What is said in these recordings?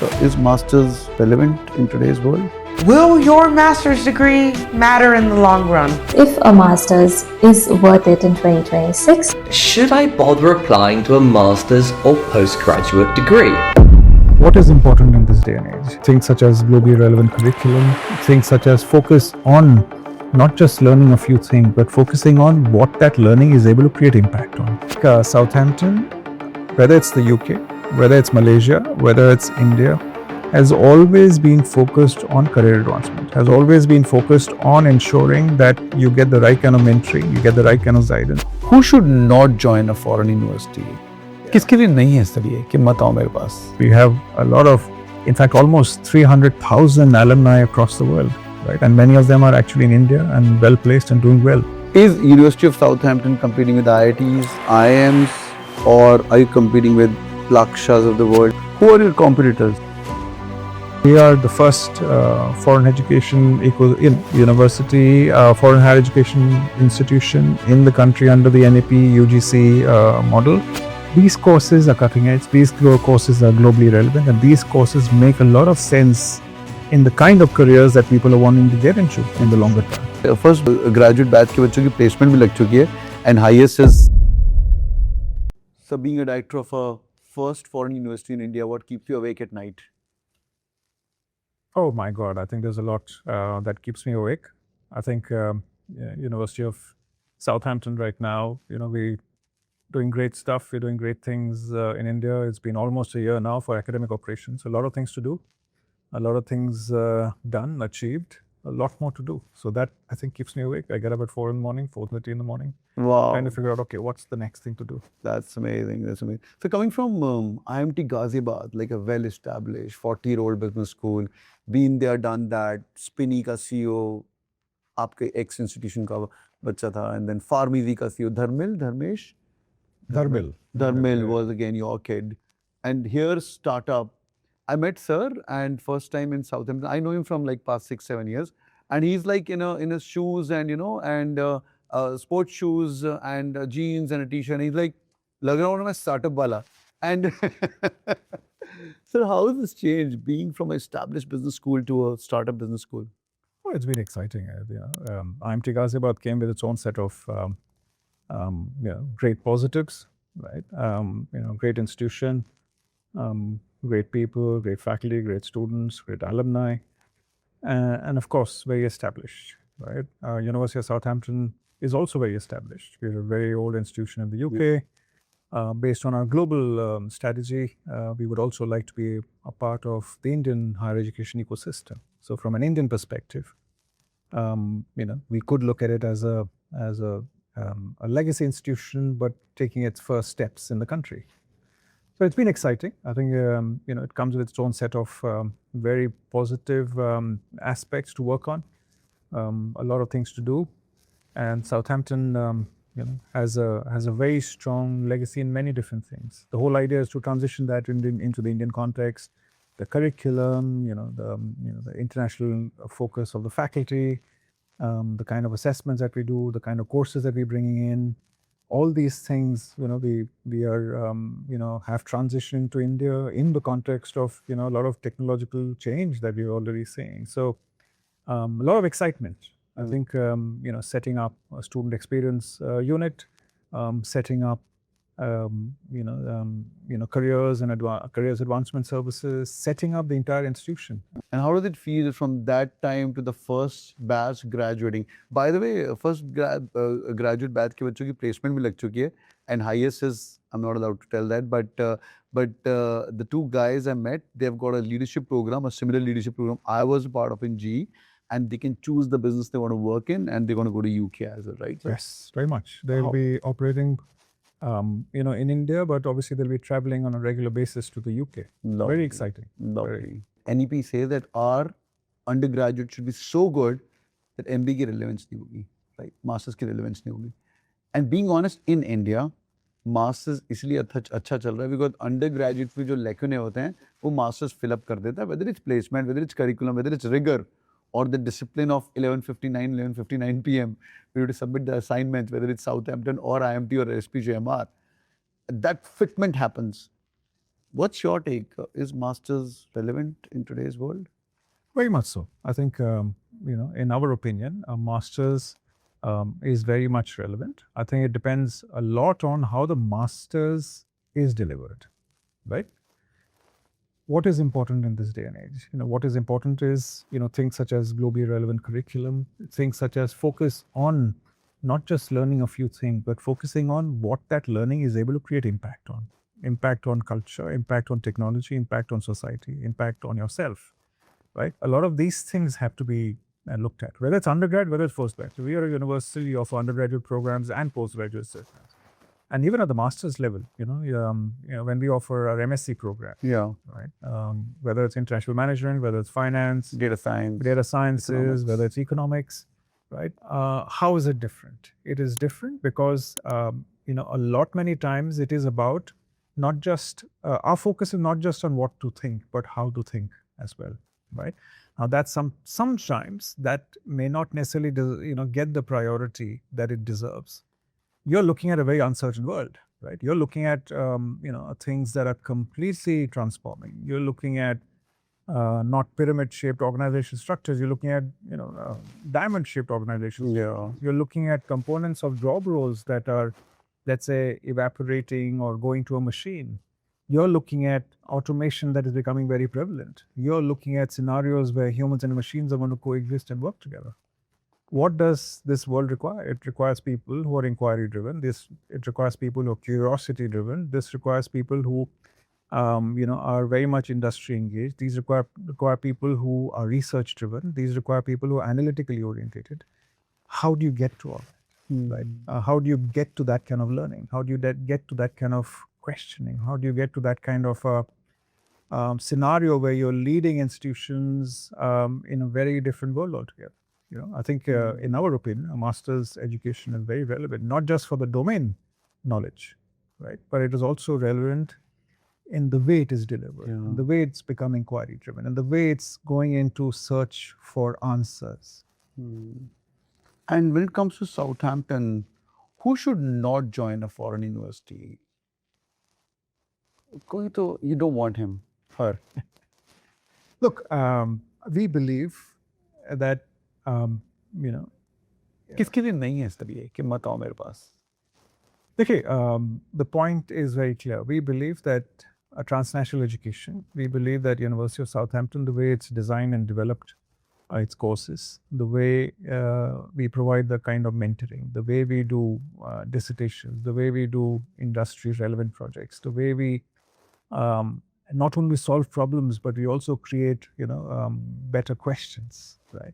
So is masters relevant in today's world? Will your master's degree matter in the long run? If a master's is worth it in 2026, should I bother applying to a master's or postgraduate degree? What is important in this day and age? Things such as globally relevant curriculum, things such as focus on not just learning a few things, but focusing on what that learning is able to create impact on. Southampton, whether it's the UK, whether it's Malaysia, whether it's India, has always been focused on career advancement, has always been focused on ensuring that you get the right kind of mentoring, you get the right kind of guidance. Who should not join a foreign university? किसके लिए नहीं है sir ये कि मत आओ मेरे पास? We have a lot of, in fact, almost 300,000 alumni across the world, right? And many of them are actually in India and well placed and doing well. Is University of Southampton competing with IITs, IIMs, or are you competing with Lakshas of the world? Who are your competitors? We are the first foreign education university, foreign higher education institution in the country under the NAP UGC model. These courses are cutting edge, these courses are globally relevant, and these courses make a lot of sense in the kind of careers that people are wanting to get into in the longer term. First graduate batch के बच्चों की placement भी लग चुकी है, and highest is. So being a director of a first foreign university in India, what keeps you awake at night? Oh my God, I think there's a lot that keeps me awake. I think University of Southampton right now, we're doing great stuff. We're doing great things in India. It's been almost a year now for academic operations. A lot of things to do, a lot of things done, achieved, a lot more to do. So that, I think, keeps me awake. I get up at 4 in the morning, 4:30 in the morning. Wow. Trying to figure out, okay, what's the next thing to do? That's amazing. That's amazing. So coming from IMT Ghaziabad, like a well-established 40-year-old business school, been there, done that, Spinny का CEO, आपके ex institution का बच्चा था, and then Pharmezy का CEO, Dharmil was again your kid. And here startup, I met sir and first time in Southampton. I know him from like past 6-7 years, and he's like in his shoes and sports shoes and jeans and a t-shirt. And he's like, lag raha hu na startup wala. And sir, how has this changed being from an established business school to a startup business school? Well, it's been exciting. IMT Ghaziabad came with its own set of great positives, right? Great institution, great people, great faculty, great students, great alumni, and of course, very established, right? University of Southampton is also very established. We're a very old institution in the UK. Based on our global strategy, we would also like to be a part of the Indian higher education ecosystem. So from an Indian perspective, we could look at it as a legacy institution, but taking its first steps in the country. So it's been exciting. I think it comes with its own set of very positive aspects to work on, a lot of things to do, and Southampton has a very strong legacy in many different things. The whole idea is to transition that into the Indian context, the curriculum, the international focus of the faculty, the kind of assessments that we do, the kind of courses that we're bringing in, all these things, we are, have transitioned to India in the context of, a lot of technological change that we're already seeing. So a lot of excitement. I think, setting up a student experience unit, setting up, careers and careers advancement services, setting up the entire institution. And how does it feel from that time to the first batch graduating? By the way, first graduate batch के बच्चों की placement भी लग चुकी है, and highest is, I'm not allowed to tell that, but the two guys I met, they've got a leadership program, a similar leadership program I was a part of in GE, and they can choose the business they want to work in, and they're going to go to UK as well, right? Yes, very much. They'll be operating in India, but obviously they'll be traveling on a regular basis to the UK. Lovely. Very exciting. Lovely. NEP says that our undergraduate should be so good that MBA की relevance नहीं होगी, right? Masters की relevance नहीं होगी. And being honest, in India, masters इसलिए अच्छा चल रहा है because undergraduate में जो लेक्चर होते हैं, वो masters fill up कर देता है, whether it's placement, whether it's curriculum, whether it's rigor, or the discipline of 11:59 p.m. We have to submit the assignments, whether it's Southampton or IMT or SPJMR. That fitment happens. What's your take? Is masters relevant in today's world? Very much so. I think, in our opinion, a master's is very much relevant. I think it depends a lot on how the master's is delivered, right? What is important in this day and age? What is important is, things such as globally relevant curriculum, things such as focus on not just learning a few things, but focusing on what that learning is able to create impact on culture, impact on technology, impact on society, impact on yourself, right? A lot of these things have to be looked at, whether it's undergrad, whether it's postgrad. So we are a university of undergraduate programs and postgraduate programs. And even at the master's level, when we offer our MSc program, Yeah. right? Whether it's international management, whether it's finance, Data science. data sciences, economics. whether it's economics, right? How is it different? It is different because, many times it is about not just, our focus is not just on what to think, but how to think as well, right? Now that's sometimes that may not necessarily, get the priority that it deserves. You're looking at a very uncertain world, right? You're looking at, things that are completely transforming. You're looking at not pyramid-shaped organization structures. You're looking at, diamond-shaped organizations. Yeah. You're looking at components of job roles that are, let's say, evaporating or going to a machine. You're looking at automation that is becoming very prevalent. You're looking at scenarios where humans and machines are going to coexist and work together. What does this world require? It requires people who are inquiry-driven. It requires people who are curiosity-driven. This requires people who, are very much industry engaged. These require people who are research-driven. These require people who are analytically orientated. How do you get to all that? Right? How do you get to that kind of learning? How do you get to that kind of questioning? How do you get to that kind of scenario where you're leading institutions in a very different world altogether? I think in our opinion, a master's education is very relevant, not just for the domain knowledge, right? But it is also relevant in the way it is delivered, in the way it's become inquiry driven, and the way it's going into search for answers. And when it comes to Southampton, who should not join a foreign university? You don't want him, her. Look, we believe that, किसके लिए नहीं है इस तभी कि मत आओ मेरे पास? Okay, the point is very clear. We believe that a transnational education, we believe that University of Southampton, the way it's designed and developed its courses, the way we provide the kind of mentoring, the way we do dissertations, the way we do industry relevant projects, the way we not only solve problems, but we also create, better questions, right?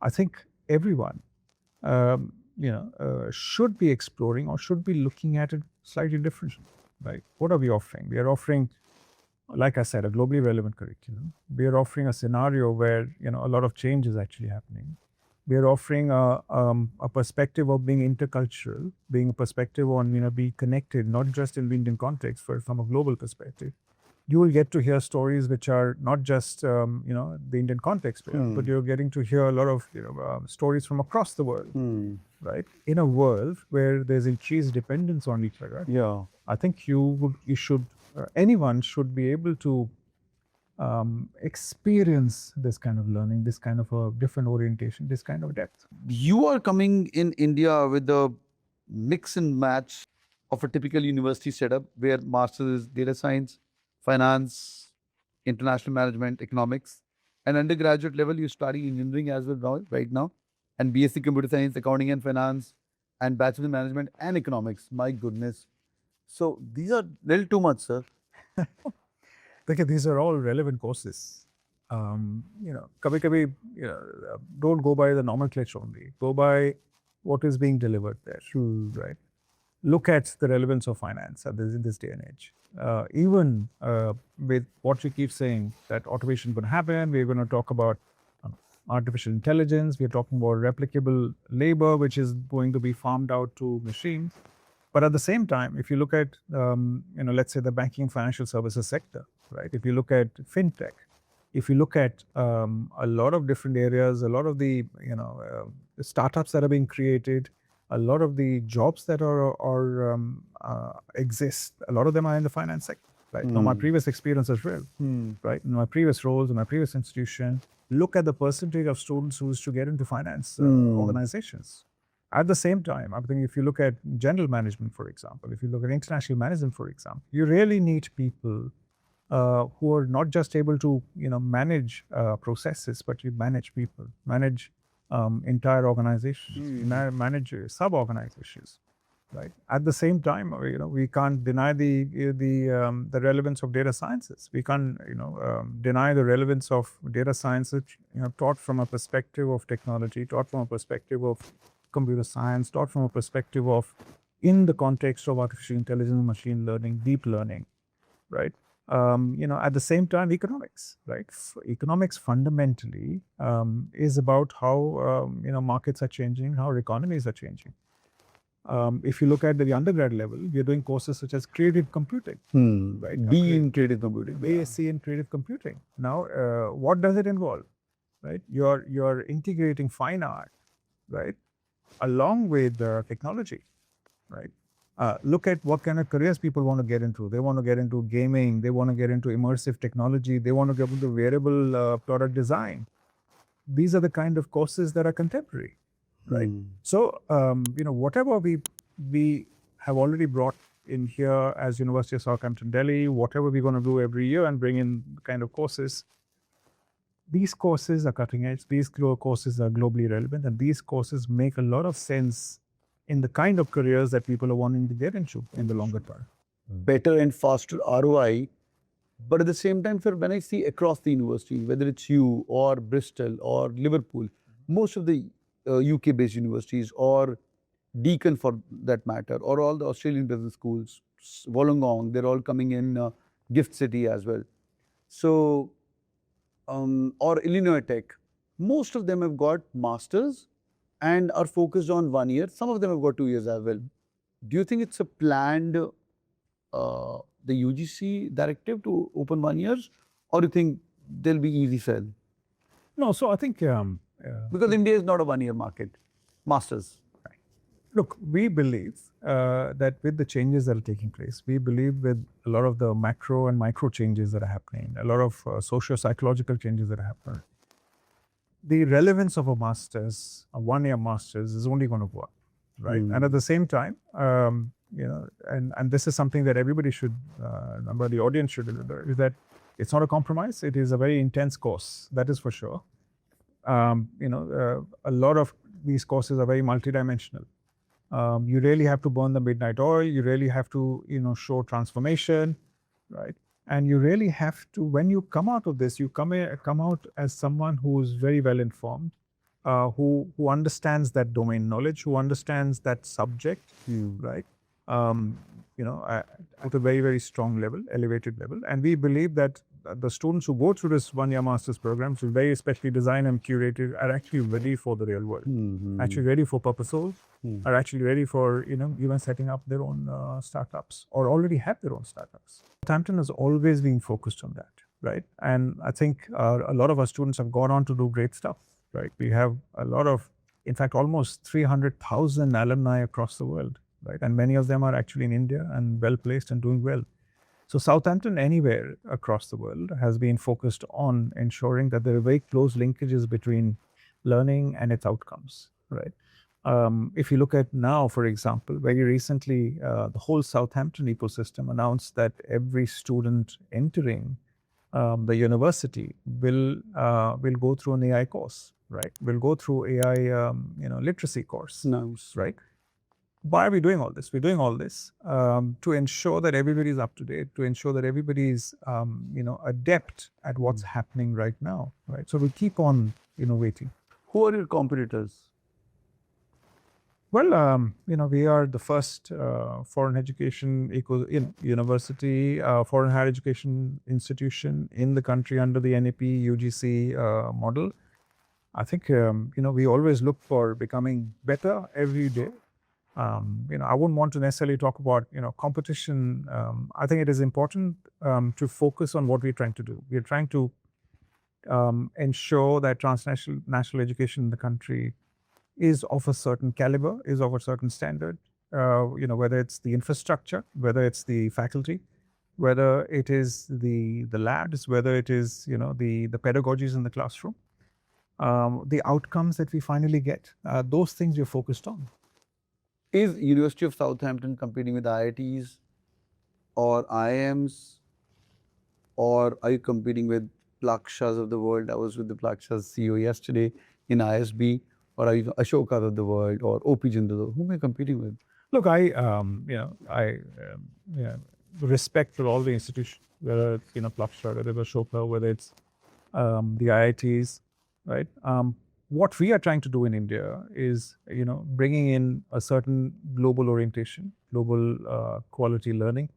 I think everyone, should be exploring or should be looking at it slightly differently, right? What are we offering? We are offering, like I said, a globally relevant curriculum. We are offering a scenario where, a lot of change is actually happening. We are offering a perspective of being intercultural, being a perspective on, being connected, not just in the Indian context, but from a global perspective. You will get to hear stories which are not just, the Indian context, but you're getting to hear a lot of, stories from across the world, right? In a world where there's increased dependence on each other. Yeah. I think anyone should be able to experience this kind of learning, this kind of a different orientation, this kind of depth. You are coming in India with the mix and match of a typical university setup where master's is data science, finance, international management, economics, and undergraduate level you study engineering as well right now, and BSc computer science, accounting and finance, and bachelor in management and economics. My goodness. So these are little too much, sir. Okay, these are all relevant courses. Kabhi, don't go by the nomenclature only. Go by what is being delivered there, right? Look at the relevance of finance in this day and age. Even with what we keep saying, that automation is going to happen, we're going to talk about artificial intelligence, we're talking about replicable labor, which is going to be farmed out to machines. But at the same time, if you look at, let's say the banking financial services sector, right? If you look at fintech, if you look at a lot of different areas, a lot of the, startups that are being created, a lot of the jobs that exist, a lot of them are in the finance sector. right? Now, my previous experience as well, right? In my previous roles, in my previous institution, look at the percentage of students who used to get into finance organizations. At the same time, I think if you look at general management, for example, if you look at international management, for example, you really need people who are not just able to, manage processes, but you manage people, manage entire organizations, manage sub-organizations. Right. At the same time, we can't deny the relevance of data sciences. We can't, deny the relevance of data sciences, taught from a perspective of technology, taught from a perspective of computer science, taught from a perspective of, in the context of artificial intelligence, machine learning, deep learning, right? At the same time, economics, right? Economics fundamentally is about how, markets are changing, how economies are changing. If you look at the undergrad level, we're doing courses such as creative computing, right? B in creative computing. BSc in creative computing. Now, what does it involve, right? You're integrating fine art, right, along with technology, right? Look at what kind of careers people want to get into. They want to get into gaming. They want to get into immersive technology. They want to get into wearable product design. These are the kind of courses that are contemporary. Right. So, whatever we have already brought in here as University of Southampton Delhi, whatever we're going to do every year and bring in kind of courses, these courses are cutting edge, these courses are globally relevant, and these courses make a lot of sense in the kind of careers that people are wanting to get into in the longer term. Better and faster ROI. But at the same time, sir, when I see across the university, whether it's you or Bristol or Liverpool, most of the UK-based universities or Deakin for that matter, or all the Australian business schools, Wollongong, they're all coming in Gift City as well. So, or Illinois Tech, most of them have got masters and are focused on 1 year. Some of them have got 2 years as well. Do you think it's a planned, the UGC directive to open 1 year, or do you think they'll be easy sell? No, so I think because India is not a 1 year market, masters. Right. Look, we believe that with the changes that are taking place, we believe with a lot of the macro and micro changes that are happening, a lot of socio-psychological changes that are happening, the relevance of a master's, a 1 year master's, is only going to go up, right? And at the same time, and this is something that everybody should, remember, the audience should remember, is that it's not a compromise. It is a very intense course, that is for sure. A lot of these courses are very multidimensional. You really have to burn the midnight oil. You really have to, show transformation, right? And you really have to, when you come out of this, you come out as someone who is very well informed, who understands that domain knowledge, who understands that subject, right? At a very, very strong level, elevated level. And we believe that the students who go through this 1 year master's program, so very specially designed and curated, are actually ready for the real world, actually ready for purposes, are actually ready for, even setting up their own startups, or already have their own startups. Southampton has always been focused on that, right? And I think a lot of our students have gone on to do great stuff, right? We have a lot of, in fact, almost 300,000 alumni across the world, right? And many of them are actually in India and well placed and doing well. So Southampton, anywhere across the world, has been focused on ensuring that there are very close linkages between learning and its outcomes, right? If you look at now, for example, very recently, the whole Southampton ecosystem announced that every student entering the university will go through an AI course, right? Will go through AI, literacy course, Nice. right? Why are we doing all this? We're doing all this to ensure that everybody is up to date, to ensure that everybody is, adept at what's happening right now, right? So we keep on innovating. Who are your competitors? Well, we are the first foreign education university, foreign higher education institution in the country under the NAP UGC model. I think, we always look for becoming better every day. I wouldn't want to necessarily talk about, competition. I think it is important to focus on what we're trying to do. We're trying to ensure that national education in the country is of a certain caliber, is of a certain standard, whether it's the infrastructure, whether it's the faculty, whether it is the labs, whether it is the pedagogies in the classroom, the outcomes that we finally get, those things we're focused on. Is University of Southampton competing with IITs or IIMs, or are you competing with Plakshas of the world? I was with the Plakshas CEO yesterday in ISB, or are you Ashokas of the world or OP Jindal? Whom are you competing with? Look, I respect for all the institutions, whether it's Plaksha, whether it's Ashoka, whether it's the IITs, right? What we are trying to do in India is bringing in a certain global orientation, global quality learning,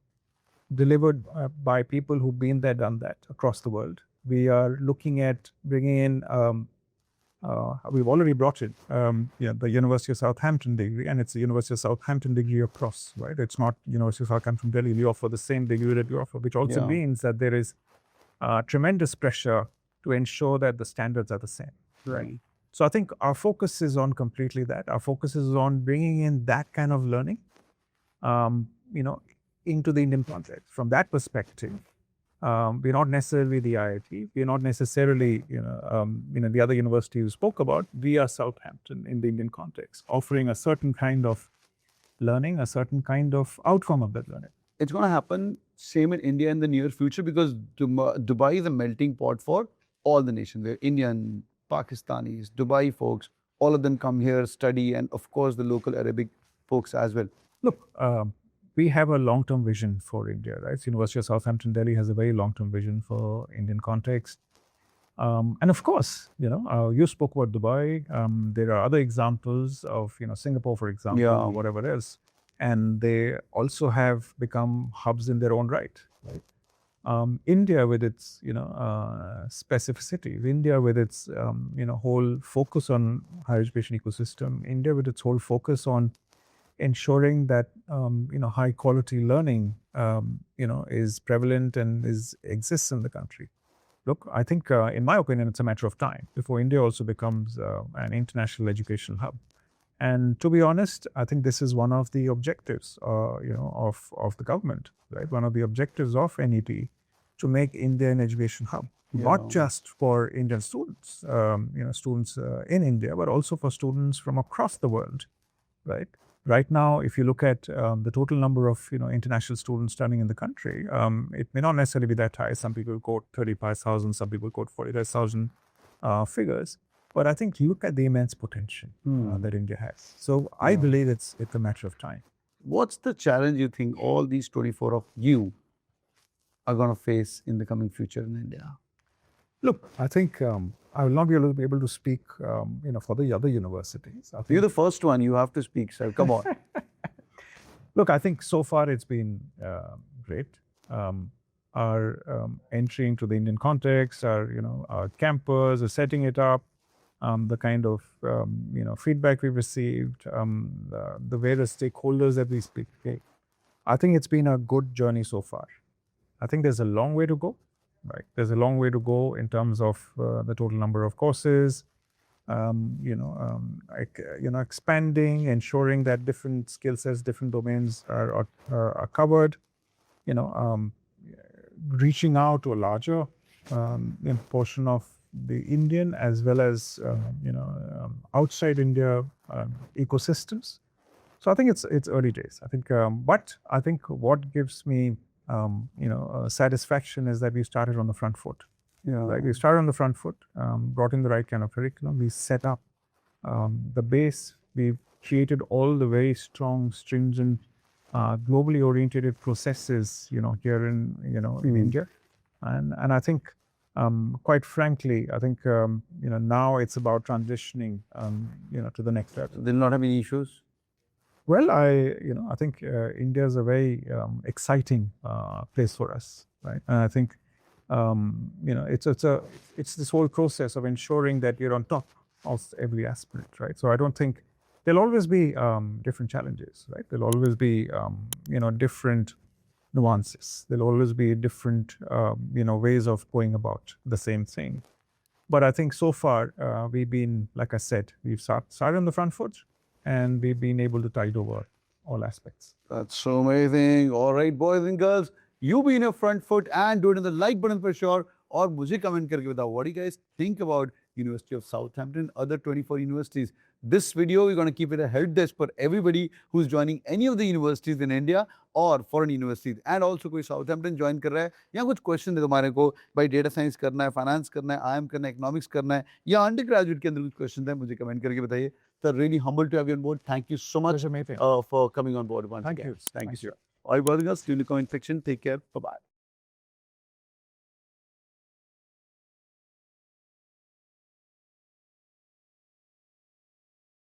delivered by people who've been there, done that across the world. We are looking at bringing in. We've already brought in the University of Southampton degree, and it's the University of Southampton degree across, right? It's not University of Southampton Delhi. We offer the same degree that we offer, which also means that there is tremendous pressure to ensure that the standards are the same, right? So I think our focus is on completely that. Our focus is on bringing in that kind of learning, into the Indian context. From that perspective, we're not necessarily the IIT. We're not necessarily, the other university you spoke about. We are Southampton in the Indian context, offering a certain kind of learning, a certain kind of outcome of that learning. It's going to happen same in India in the near future, because Dubai is a melting pot for all the nations. They're Indian, Pakistanis, Dubai folks, all of them come here, study, and of course the local Arabic folks as well. Look, we have a long-term vision for India, right? University of Southampton Delhi has a very long-term vision for Indian context. And of course, you spoke about Dubai. There are other examples of, Singapore, for example, or whatever else. And they also have become hubs in their own right. India with its, specificities, India with its, whole focus on higher education ecosystem, India with its whole focus on ensuring that high quality learning is prevalent and exists in the country. Look, I think in my opinion it's a matter of time before India also becomes an international educational hub. And to be honest, I think this is one of the objectives of the government, right? One of the objectives of NEP to make India an education hub, not just for Indian students, students in India, but also for students from across the world, right? Right now, if you look at the total number of international students studying in the country, it may not necessarily be that high. Some people quote 35,000, some people quote 45,000 figures. But I think look at the immense potential that India has. So I believe it's a matter of time. What's the challenge you think all these 24 of you are going to face in the coming future in India? Look, I think I will not be able to speak, for the other universities. I think You're the first one. You have to speak, sir. Come on. Look, I think so far it's been great. Our entry into the Indian context, our campus, setting it up, the kind of feedback we received, the various stakeholders that we speak. I think it's been a good journey so far. I think there's a long way to go. Right, there's a long way to go in terms of the total number of courses. Expanding, ensuring that different skill sets, different domains are covered. Reaching out to a larger portion of the Indian as well as outside India ecosystems. So I think it's early days. I think, but I think what gives me satisfaction is that we started on the front foot. Right? We started on the front foot, brought in the right kind of curriculum. We set up the base. We've created all the very strong, stringent, globally oriented processes, here in India. And I think, quite frankly, I think, now it's about transitioning, to the next level. They'll not have any issues? Well, I think India is a very exciting place for us, right? And I think, it's this whole process of ensuring that you're on top of every aspect, right? So I don't think there'll always be different challenges, right? There'll always be different nuances. There'll always be different ways of going about the same thing. But I think so far we've been, like I said, we've started on the front foot. And we've been able to tide over all aspects. That's so amazing. All right, boys and girls, You be in your front foot and do it on the like button for sure. और मुझे comment करके बताओ what do you guys think about University of Southampton, other 24 universities. This video, we're going to keep it a help desk for everybody who's joining any of the universities in India or foreign universities. And also कोई Southampton join कर रहा है या कुछ question है तुम्हारे को भाई data science करना है, finance करना है, IM करना है, economics करना है या undergraduate के अंदर कुछ question है मुझे comment करके बताइए. So really humble to have you on board. Thank you so much Pleasure meeting. for coming on board once Thank again. you. Thank you, Thank you. sir. All bothering us, do in the comment section. Take care. Bye-bye.